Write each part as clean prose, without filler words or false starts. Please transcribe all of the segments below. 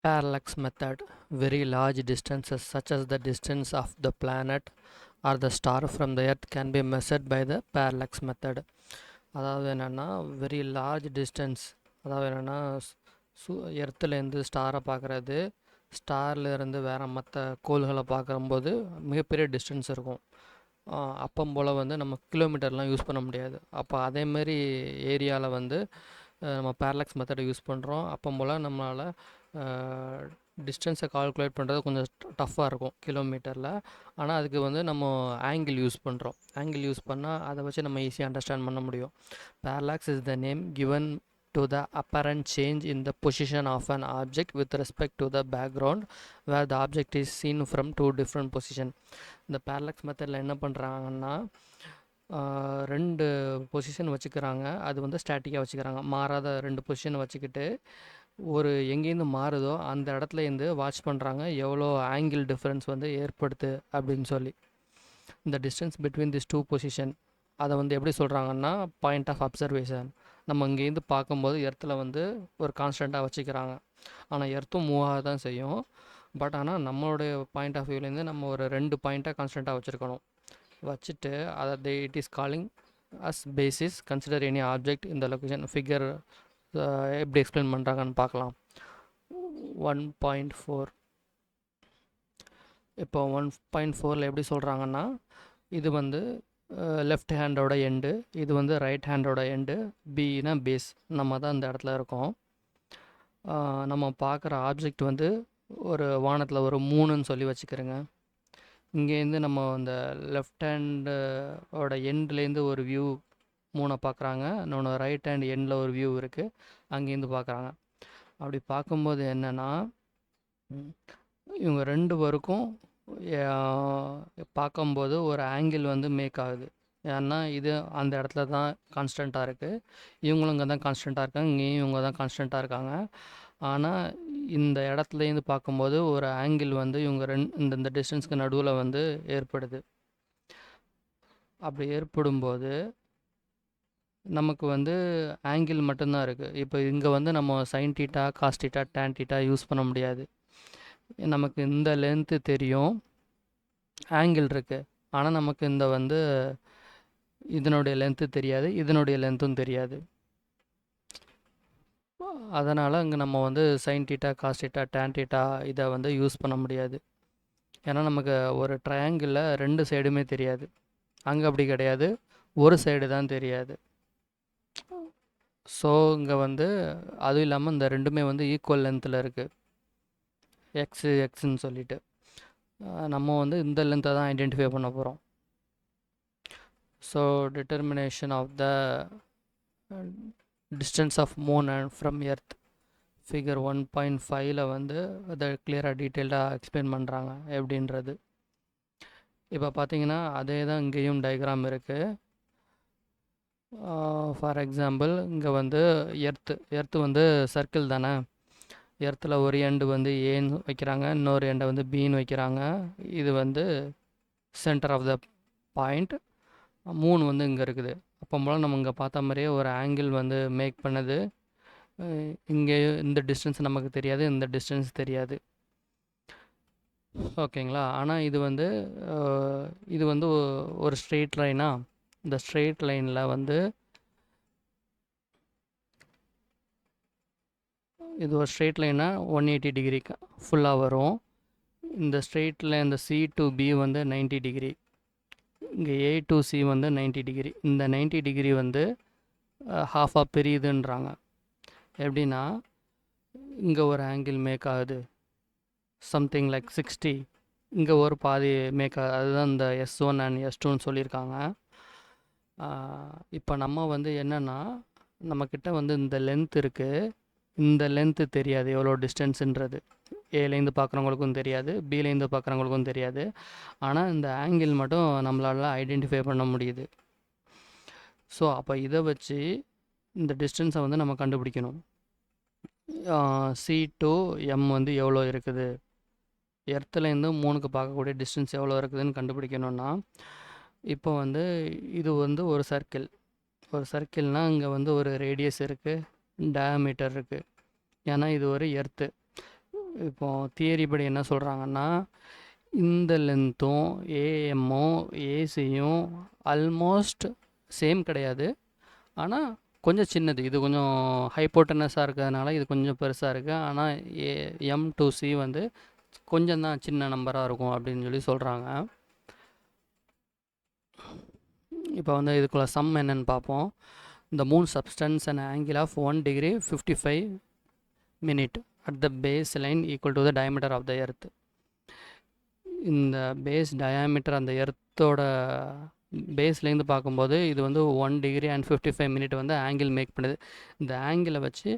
Parallax method. Very large distances, such as the distance of the planet or the star from the earth, can be measured by the parallax method. அதாவது என்னென்னா very large distance, அதாவது என்னென்னா எர்த்துலேருந்து ஸ்டாரை பார்க்குறது, ஸ்டார்லேருந்து வேறு மற்ற கோள்களை பார்க்கும்போது மிகப்பெரிய டிஸ்டன்ஸ் இருக்கும். அப்பம் போல் வந்து நம்ம கிலோமீட்டர்லாம் யூஸ் பண்ண முடியாது. அப்போ அதேமாரி ஏரியாவில் வந்து நம்ம பேரலாக்ஸ் மெத்தடை யூஸ் பண்ணுறோம். அப்போ போல் நம்மளால் டிஸ்டன்ஸை கால்குலேட் பண்ணுறது கொஞ்சம் டஃப்பாக இருக்கும் கிலோமீட்டரில். ஆனால் அதுக்கு வந்து நம்ம ஆங்கிள் யூஸ் பண்ணுறோம். ஆங்கிள் யூஸ் பண்ணால் அதை வச்சு நம்ம ஈஸியாக அண்டர்ஸ்டாண்ட் பண்ண முடியும். Parallax is the name given to the apparent change in the position of an object with respect to the background where the object is seen from two different position. இந்த parallax மெத்தடில் என்ன பண்ணுறாங்கன்னா ரெண்டு position வச்சுக்கிறாங்க. அது வந்து ஸ்டாட்டிக்காக வச்சுக்கிறாங்க. மாறாத ரெண்டு பொசிஷன் வச்சுக்கிட்டு ஒரு எங்கேருந்து மாறுதோ அந்த இடத்துலேருந்து வாட்ச் பண்ணுறாங்க எவ்வளோ ஆங்கிள் டிஃப்ரென்ஸ் வந்து ஏற்படுத்து அப்படின்னு சொல்லி. இந்த distance between this two position அதை வந்து எப்படி சொல்கிறாங்கன்னா பாயிண்ட் ஆஃப் அப்சர்வேஷன். நம்ம இங்கேருந்து பார்க்கும்போது எர்த்தில் வந்து ஒரு கான்ஸ்டண்ட்டாக வச்சுக்கிறாங்க. ஆனால் எர்த்தும் மூவ் ஆக தான் செய்யும். பட் ஆனால் நம்மளுடைய பாயிண்ட் ஆஃப் வியூலேருந்து நம்ம ஒரு ரெண்டு பாயிண்ட்டாக கான்ஸ்டண்ட்டாக வச்சுருக்கணும். வச்சுட்டு அதை it is calling as basis consider any object இந்த லொக்கேஷன். ஃபிகர் எப்படி எக்ஸ்பிளைன் பண்ணுறாங்கன்னு பார்க்கலாம். 1.4 இப்போ 1.4ல் எப்படி சொல்கிறாங்கன்னா இது வந்து லெஃப்ட் ஹேண்டோட எண்டு, இது வந்து ரைட் ஹேண்டோட எண்டு, பின்னா பேஸ். நம்ம தான் இந்த இடத்துல இருக்கோம். நம்ம பார்க்குற ஆப்ஜெக்ட் வந்து ஒரு வானத்தில் ஒரு 3ன்னு சொல்லி வச்சுக்கிறேங்க. இங்கேருந்து நம்ம இந்த லெஃப்ட் ஹேண்டோட எண்ட்லேருந்து ஒரு வியூ 3 பார்க்குறாங்க, இன்னொன்று ரைட் ஹேண்ட் எண்டில் ஒரு வியூ இருக்குது, அங்கேருந்து பார்க்குறாங்க. அப்படி பார்க்கும்போது என்னென்னா இவங்க ரெண்டு பேருக்கும் பார்க்கும்போது ஒரு ஆங்கிள் வந்து மேக் ஆகுது. ஏன்னா இது அந்த இடத்துல தான் கான்ஸ்டண்ட்டாக இருக்குது, இவங்களும் இங்கே தான் கான்ஸ்டண்ட்டாக இருக்காங்க, இங்கேயும் இவங்க தான் கான்ஸ்டண்ட்டாக இருக்காங்க. ஆனால் இந்த இடத்துலேருந்து பார்க்கும்போது ஒரு ஆங்கிள் வந்து இவங்க இந்த டிஸ்டன்ஸ்க்கு நடுவில் வந்து ஏற்படுது. அப்படி ஏற்படும்போது நமக்கு வந்து ஆங்கிள் மட்டும்தான் இருக்குது. இப்போ இங்கே வந்து நம்ம sine theta, cos theta, tan theta use பண்ண முடியாது. நமக்கு இந்த லென்த்து தெரியும், ஆங்கிள் இருக்குது. ஆனால் நமக்கு இந்த வந்து இதனுடைய லென்த்து தெரியாது, இதனுடைய லென்த்தும் தெரியாது. அதனால் இங்கே நம்ம வந்து sine theta, cos theta, tan theta இதை வந்து யூஸ் பண்ண முடியாது. ஏன்னா நமக்கு ஒரு ட்ரையாங்கிளில் ரெண்டு சைடுமே தெரியாது. அங்கே அப்படி கிடையாது, ஒரு சைடு தான் தெரியாது. ஸோ இங்கே வந்து அதுவும் இல்லாமல் இந்த ரெண்டுமே வந்து ஈக்குவல் லென்த்தில் இருக்குது, எக்ஸ்ன்னு சொல்லிட்டு. நம்ம வந்து இந்த லென்த்தை தான் ஐடென்டிஃபை பண்ண போகிறோம். So determination of the distance of moon and from earth figure 1.5ல் வந்து அதை கிளியராக டீட்டெயில்டாக எக்ஸ்பிளைன் பண்ணுறாங்க எப்படின்றது. இப்போ பார்த்தீங்கன்னா அதே தான் இங்கேயும் டயக்ராம் இருக்குது. ஃபார் எக்ஸாம்பிள் இங்கே வந்து எர்த்து வந்து சர்க்கிள் தானே. எர்த்தில் ஒரு எண்டு வந்து ஏன்னு வைக்கிறாங்க, இன்னொரு எண்டை வந்து பின்னு வைக்கிறாங்க. இது வந்து சென்டர் ஆஃப் த பாயிண்ட். மூணு வந்து இங்கே இருக்குது. அப்போ போல் நம்ம இங்கே பார்த்த மாதிரியே ஒரு ஆங்கிள் வந்து மேக் பண்ணுது. இங்கே இந்த டிஸ்டன்ஸ் நமக்கு தெரியாது, இந்த டிஸ்டன்ஸ் தெரியாது, ஓகேங்களா. ஆனால் இது வந்து ஒரு ஸ்ட்ரெயிட் லைனாக, இந்த ஸ்ட்ரெயிட் லைனில் வந்து இது ஒரு ஸ்ட்ரெயிட் லைனாக 180 டிகிரி ஃபுல்லாக வரும். இந்த ஸ்ட்ரெயிட்டில் இந்த சி டு பி வந்து 90 டிகிரி, இங்கே ஏ டு சி வந்து 90 டிகிரி. இந்த 90 டிகிரி வந்து ஹாஃபாக பிரியுதுன்றாங்க. எப்படின்னா இங்கே ஒரு ஆங்கிள் மேக் ஆகுது, சம்திங் லைக் 60, இங்கே ஒரு பாதி மேக் ஆகுது, அதுதான் இந்த S1 அண்ட் S2ன்னு சொல்லியிருக்காங்க. இப்போ நம்ம வந்து என்னென்னா நம்மக்கிட்ட வந்து இந்த லென்த் இருக்குது, இந்த லென்த்து தெரியாது எவ்வளோ டிஸ்டன்ஸுன்றது. ஏலேருந்து பார்க்குறவங்களுக்கும் தெரியாது, பிலேருந்து பார்க்குறவங்களுக்கும் தெரியாது. ஆனால் இந்த ஆங்கிள் மட்டும் நம்மளால் ஐடென்டிஃபை பண்ண முடியுது. ஸோ அப்போ இதை வச்சு இந்த டிஸ்டன்ஸை வந்து நம்ம கண்டுபிடிக்கணும். சி டு எம் வந்து எவ்வளோ இருக்குது, எர்த்துலேருந்து மூணுக்கு பார்க்கக்கூடிய டிஸ்டன்ஸ் எவ்வளோ இருக்குதுன்னு கண்டுபிடிக்கணுன்னா, இப்போ வந்து இது வந்து ஒரு சர்க்கிள்னால் இங்கே வந்து ஒரு ரேடியஸ் இருக்குது, டயாமீட்டர் இருக்குது. ஏன்னா இது ஒரு எர்த்து. இப்போ தியரி படி என்ன சொல்கிறாங்கன்னா, இந்த லென்த்தும் ஏஎம்மும் ஏசியும் ஆல்மோஸ்ட் சேம் கிடையாது. ஆனால் கொஞ்சம் சின்னது. இது கொஞ்சம் ஹைப்போட்டனஸாக இருக்கிறதுனால இது கொஞ்சம் பெருசாக இருக்குது. ஆனால் எம் டு சி வந்து கொஞ்சம் தான் சின்ன நம்பராக இருக்கும் அப்படின்னு சொல்லி சொல்கிறாங்க. இப்போ வந்து இதுக்குள்ள சம் என்னன்னு பார்ப்போம். The moon subtends an angle of 1 degree 55 minute at the baseline equal to the diameter of the earth. இந்த பேஸ் டயாமீட்டர் அந்த எர்த்தோட பேஸ்லேருந்து பார்க்கும்போது இது வந்து 1 டிகிரி அண்ட் 55 மினிட் வந்து ஆங்கிள் மேக் பண்ணுது. இந்த ஆங்கிளை வச்சு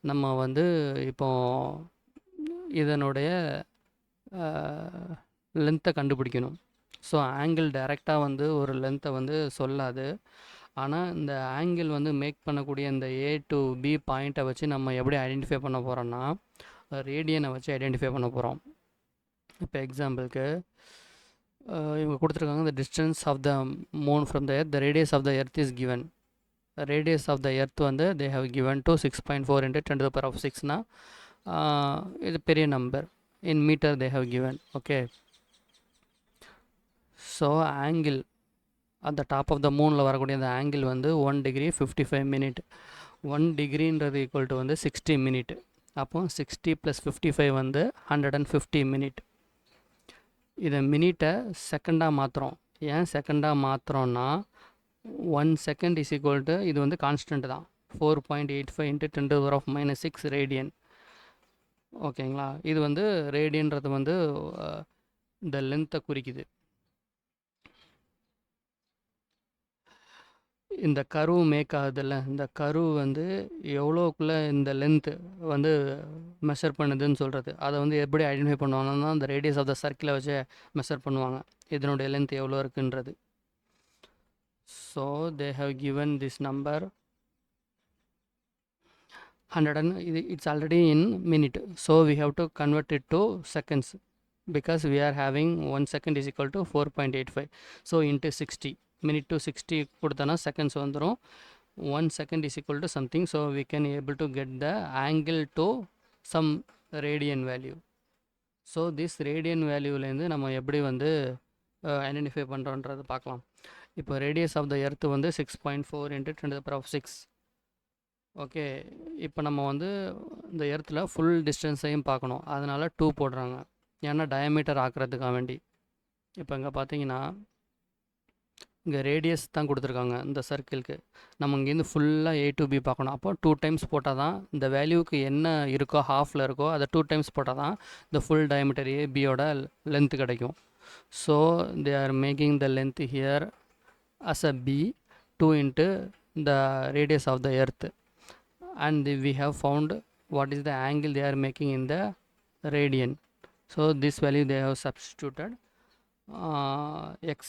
நம்ம வந்து இப்போ இதனுடைய லென்த்தை கண்டுபிடிக்கணும். ஸோ ஆங்கிள் டைரெக்டாக வந்து ஒரு லென்த்தை வந்து சொல்லாது. ஆனால் இந்த ஆங்கிள் வந்து மேக் பண்ணக்கூடிய இந்த ஏ டு பி பாயிண்ட்டை வச்சு நம்ம எப்படி ஐடென்டிஃபை பண்ண போகிறோன்னா, ரேடியனை வச்சு ஐடென்டிஃபை பண்ண போகிறோம். இப்போ எக்ஸாம்பிளுக்கு இவங்க கொடுத்துருக்காங்க, the distance of the moon from the earth, the radius of the earth is given. radius of the earth வந்து they have given to 6.4 into 10 to the power of 6னா இது பெரிய number. in meter they have given. Okay, so angle அந்த top of the மூனில் வரக்கூடிய அந்த angle வந்து 1 degree 55 minute. 1 டிகிரின்றது equal to வந்து 60 minute. அப்போ 60 + 55 வந்து 150 மினிட். இதை மினிட்டை செகண்டாக மாற்றுறோம். ஏன் செகண்டாக மாற்றுறோன்னா 1 செகண்ட் இஸ் ஈக்குவல் டு இது வந்து கான்ஸ்டன்ட் தான் 4.85 into 10 to the power of -6 radian. ஓகேங்களா, இது வந்து ரேடியன்றது வந்து இந்த லென்த்தை குறிக்குது. இந்த கர்வ் மேக் ஆகுதுல்ல, இந்த கர்வ் வந்து எவ்வளோக்குள்ளே இந்த லென்த்து வந்து மெஷர் பண்ணுதுன்னு சொல்கிறது. அதை வந்து எப்படி ஐடென்டிஃபை பண்ணுவாங்கன்னா, இந்த ரேடியஸ் ஆஃப் த சர்க்கிளை வச்சு மெஷர் பண்ணுவாங்க இதனுடைய லென்த் எவ்வளோ இருக்குன்றது. So they have given this number 100 and it's already in minute. So we have to convert it to seconds because we are having 1 second is equal to 4.85. So into 60 minute to 60 கொடுத்தனா seconds வந்துரும். 1 second is equal to something. So we can able to get the angle to some radian value. So this radian வேல்யூலேருந்து நம்ம எப்படி வந்து identify பண்ணுறோன்றது பார்க்கலாம். இப்போ radius of the earth வந்து 6.4 into 10 to the power of 6. Okay, இப்போ நம்ம வந்து இந்த எர்த்தில் ஃபுல் டிஸ்டன்ஸையும் பார்க்கணும். அதனால் 2 போடுறாங்க, ஏன்னா டயமீட்டர் ஆக்கிறதுக்காக வேண்டி. இப்போ இங்கே பார்த்தீங்கன்னா இங்கே ரேடியஸ் தான் கொடுத்துருக்காங்க இந்த சர்க்கிளுக்கு. நம்ம இங்கேருந்து ஃபுல்லாக ஏ டு பி பார்க்கணும். அப்போ 2 டைம்ஸ் போட்டால் தான் இந்த வேல்யூக்கு என்ன இருக்கோ ஹாஃபில் இருக்கோ அதை 2 டைம்ஸ் போட்டால் தான் இந்த ஃபுல் டயமீட்டர் ஏபியோட லென்த்து கிடைக்கும். So they are making the length here as a b 2 into the radius of the earth, and we have found what is the angle they are making in the radian. So this value they have substituted x.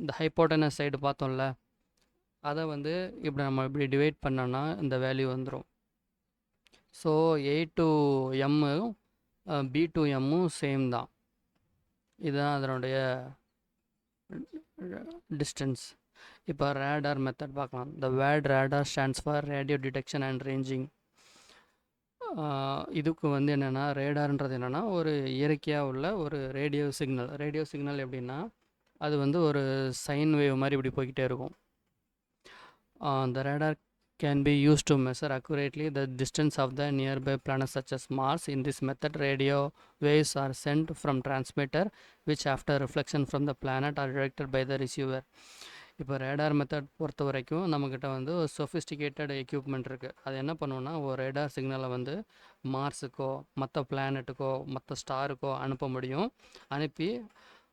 இந்த hypotenuse side பார்த்தோம்ல, அதை வந்து இப்படி நம்ம இப்படி divide பண்ணோன்னா இந்த value வந்துடும். ஸோ ஏ டு எம்மும் பி டு எம்மும் சேம் தான். இதுதான் அதனுடைய டிஸ்டன்ஸ். இப்போ ரேடார் மெத்தட் பார்க்கலாம். The word radar stands for radio detection and ranging. இதுக்கு வந்து என்னென்னா, ரேடார்ன்றது என்னென்னா ஒரு இயற்கையாக உள்ள ஒரு ரேடியோ சிக்னல். ரேடியோ சிக்னல் எப்படின்னா அது வந்து ஒரு சைன் வேவ் மாதிரி இப்படி போய்கிட்டே இருக்கும். The radar can be used to measure accurately the distance of the nearby planets such as Mars. In this method, radio waves are sent from transmitter which after reflection from the planet are directed by the receiver. இப்போ radar method பொறுத்த வரைக்கும் நம்மக்கிட்ட வந்து ஒரு sophisticated equipment இருக்குது. அது என்ன பண்ணுவோன்னா, ஒரு ரேடார் சிக்னலை வந்து மார்ஸுக்கோ மற்ற பிளானட்டுக்கோ மற்ற ஸ்டாருக்கோ அனுப்ப முடியும்.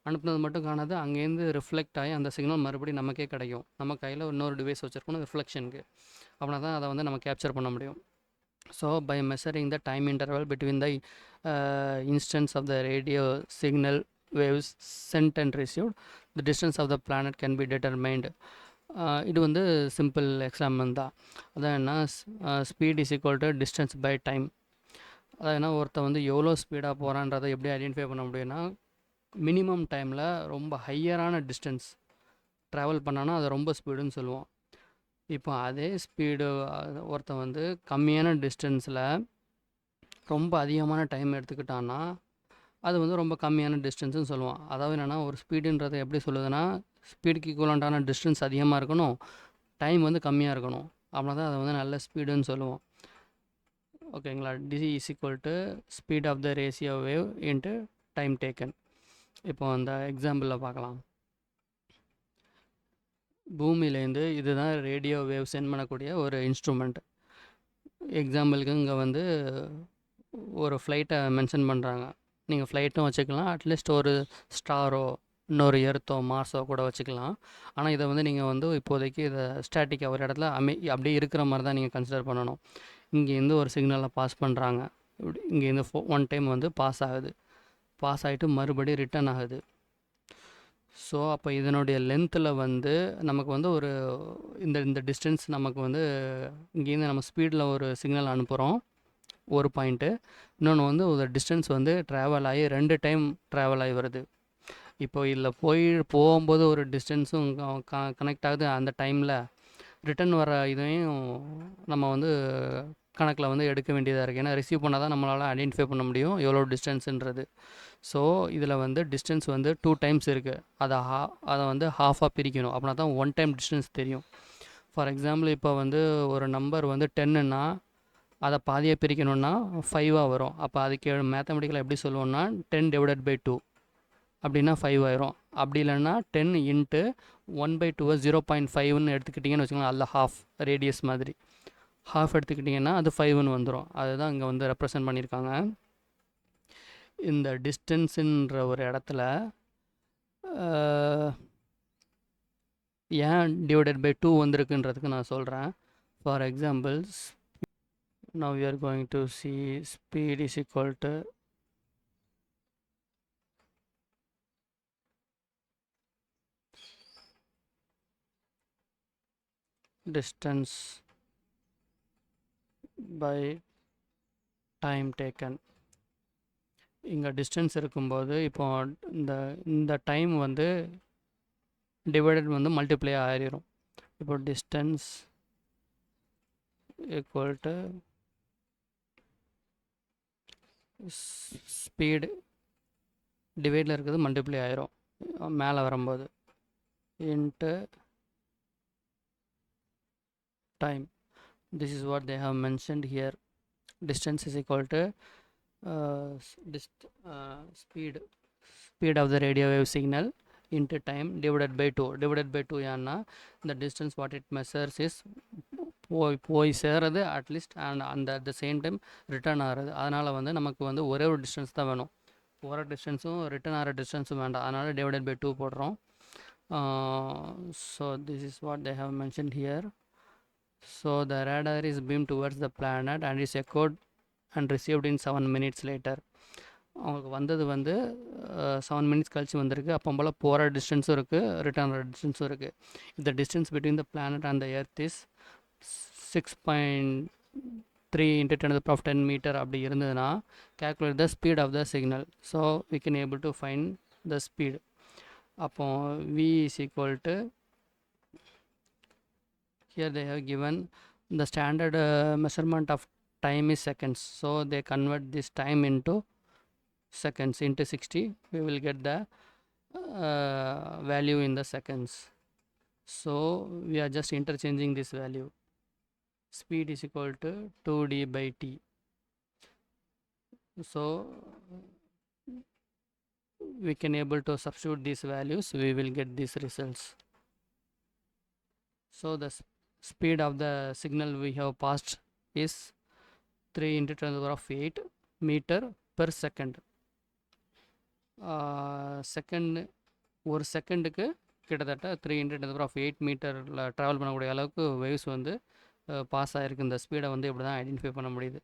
அனுப்புனது மட்டும் காணாது, அங்கேருந்து ரிஃப்ளெக்ட் ஆகி அந்த சிக்னல் மறுபடியும் நமக்கே கிடைக்கும். நம்ம கையில் இன்னொரு டிவைஸ் வச்சுருக்கணும் ரிஃப்ளெக்ஷனுக்கு. அப்படின்னா தான் அதை வந்து நம்ம கேப்சர் பண்ண முடியும். So by measuring the time interval between the instance of the radio signal waves sent and received, the distance of the planet can be determined. இது வந்து சிம்பிள் எக்ஸாம்பிள் தான். அதான் என்ன, speed is equal to distance by time. அதான் என்ன, ஒருத்தர் வந்து எவ்வளோ ஸ்பீடாக போகிறான்றதை எப்படி ஐடென்டிஃபை பண்ண முடியும்னா, மினிமம் டைமில் ரொம்ப ஹையரான டிஸ்டன்ஸ் ட்ராவல் பண்ணான்னா அதை ரொம்ப ஸ்பீடுன்னு சொல்லுவோம். இப்போ அதே ஸ்பீடு ஒருத்தன் வந்து கம்மியான டிஸ்டன்ஸில் ரொம்ப அதிகமான டைம் எடுத்துக்கிட்டான்னா அது வந்து ரொம்ப கம்மியான டிஸ்டன்ஸ்னு சொல்லுவோம். அதாவது என்னென்னா ஒரு ஸ்பீடுன்றதை எப்படி சொல்லுதுன்னா ஸ்பீடுக்கு ஈக்குவலண்ட்டான டிஸ்டன்ஸ் அதிகமாக இருக்கணும், டைம் வந்து கம்மியாக இருக்கணும். அப்படின்னா தான் அதை வந்து நல்ல ஸ்பீடுன்னு சொல்லுவோம். ஓகேங்களா. D is equal to speed of the ratio wave into time taken. இப்போ அந்த எக்ஸாம்பிளில் பார்க்கலாம். பூமியிலேருந்து இதுதான் ரேடியோ வேவ் சென்ட் பண்ணக்கூடிய ஒரு இன்ஸ்ட்ருமெண்ட். எக்ஸாம்பிளுக்கு இங்கே வந்து ஒரு ஃப்ளைட்டை மென்ஷன் பண்ணுறாங்க. நீங்கள் ஃப்ளைட்டும் வச்சுக்கலாம், அட்லீஸ்ட் ஒரு ஸ்டாரோ இன்னொரு எர்த்தோ மார்ஸோ கூட வச்சுக்கலாம். ஆனால் இதை வந்து நீங்கள் வந்து இப்போதைக்கு இதை ஸ்டாட்டிக்காக ஒரு இடத்துல அப்படியே இருக்கிற மாதிரி தான் நீங்கள் கன்சிடர் பண்ணணும். இங்கேருந்து ஒரு சிக்னலை பாஸ் பண்ணுறாங்க, இங்கேருந்து ஒன் டைம் வந்து பாஸ் ஆகுது, பாஸ் ஆகிட்டு மறுபடியும் ரிட்டர்ன் ஆகுது. ஸோ அப்போ இதனுடைய லென்த்தில் வந்து நமக்கு வந்து ஒரு இந்த டிஸ்டன்ஸ் நமக்கு வந்து இங்கேருந்து நம்ம ஸ்பீடில் ஒரு சிக்னல் அனுப்புகிறோம் ஒரு பாயிண்ட்டு, இன்னொன்று வந்து ஒரு டிஸ்டன்ஸ் வந்து ட்ராவல் ஆகி 2 டைம் ட்ராவல் ஆகி வருது. இப்போ இதில் போகும்போது ஒரு டிஸ்டன்ஸும் கனெக்ட் ஆகுது, அந்த டைமில் ரிட்டன் வர இதையும் நம்ம வந்து கணக்கில் வந்து எடுக்க வேண்டியதாக இருக்குது. ஏன்னா ரிசீவ் பண்ணால் தான் நம்மளால் ஐடென்டிஃபை பண்ண முடியும் எவ்வளோ டிஸ்டன்ஸுன்றது. ஸோ இதில் வந்து டிஸ்டன்ஸ் வந்து 2 டைம்ஸ் இருக்குது, அதை வந்து ஹாஃபாக பிரிக்கணும், அப்படின்னா தான் 1 டைம் டிஸ்டன்ஸ் தெரியும். ஃபார் எக்ஸாம்பிள் இப்போ வந்து ஒரு நம்பர் வந்து 10ன்னா அதை பாதியாக பிரிக்கணுன்னா 5ஆக வரும். அப்போ அதுக்கு மேத்தமெட்டிக்கலாக எப்படி சொல்லுவோம்னா 10 டிவைடட் பை 2 அப்படின்னா 5 ஆயிரும். அப்படி இல்லைன்னா 10 இன்ட்டு 1/2 0.5ன்னு எடுத்துக்கிட்டிங்கன்னு வச்சுக்கோங்களேன், அதில் ஹாஃப் ரேடியஸ் மாதிரி ஹாஃப் எடுத்துக்கிட்டிங்கன்னா அது 5ன்னு வந்துடும். அதுதான் இங்கே வந்து ரெப்ரசன்ட் பண்ணியிருக்காங்க. இந்த டிஸ்டன்ஸுன்ற ஒரு இடத்துல ஏன் டிவைடட் பை 2 வந்திருக்குன்றதுக்கு நான் சொல்கிறேன். For examples, now we are going to see speed is equal to distance by time taken. இங்கே டிஸ்டன்ஸ் இருக்கும்போது இப்போ இந்த டைம் வந்து டிவைடட் வந்து மல்டிப்ளை ஆகிரும். இப்போ டிஸ்டன்ஸ் ஈக்குவல் டு ஸ்பீடு டிவைடில் இருக்கிறது மல்டிப்ளை ஆயிரும் மேலே வரும்போது into time. This is what they have mentioned here. Distance is equal to speed of the radio wave signal into time divided by 2. Divided by 2 ஏன்னா the distance what it measures is போய் சேருது at least and at the same time return ஆகிறது. அதனால் வந்து நமக்கு வந்து ஒரே ஒரு டிஸ்டன்ஸ் தான் வேணும், போகிற டிஸ்டன்ஸும் ரிட்டர்ன் ஆகிற டிஸ்டன்ஸும் வேண்டாம். அதனால் டிவைடட் பை 2 போடுறோம். So this is what they have mentioned here. So the radar is beamed towards the planet and is echoed and received in 7 minutes later. அவங்களுக்கு வந்தது வந்து 7 minutes கழிச்சு வந்திருக்கு. அப்போ போல் போகிற டிஸ்டன்ஸும் இருக்குது, ரிட்டர்ன் டிஸ்டன்ஸும் இருக்குது. இந்த distance between the planet and the earth is 6.3 × 10⁻10 metre அப்படி இருந்ததுன்னா calculate the speed of the signal. So we can able to find the speed. அப்போ v is equal to, here they have given the standard measurement of time is seconds, so they convert this time into seconds into 60. We will get the value in the seconds. So we are just interchanging this value. Speed is equal to 2d by t. So we can able to substitute these values, we will get these results. So the speed of the signal we have passed is 3 × 10⁸ meter per second. Second ஒரு செகண்டுக்கு கிட்டத்தட்ட 3 × 10⁸ மீட்டரில் travel பண்ணக்கூடிய அளவுக்கு waves வந்து pass ஆகிருக்கு. இந்த ஸ்பீடை வந்து இப்படி தான் ஐடென்டிஃபை பண்ண முடியுது.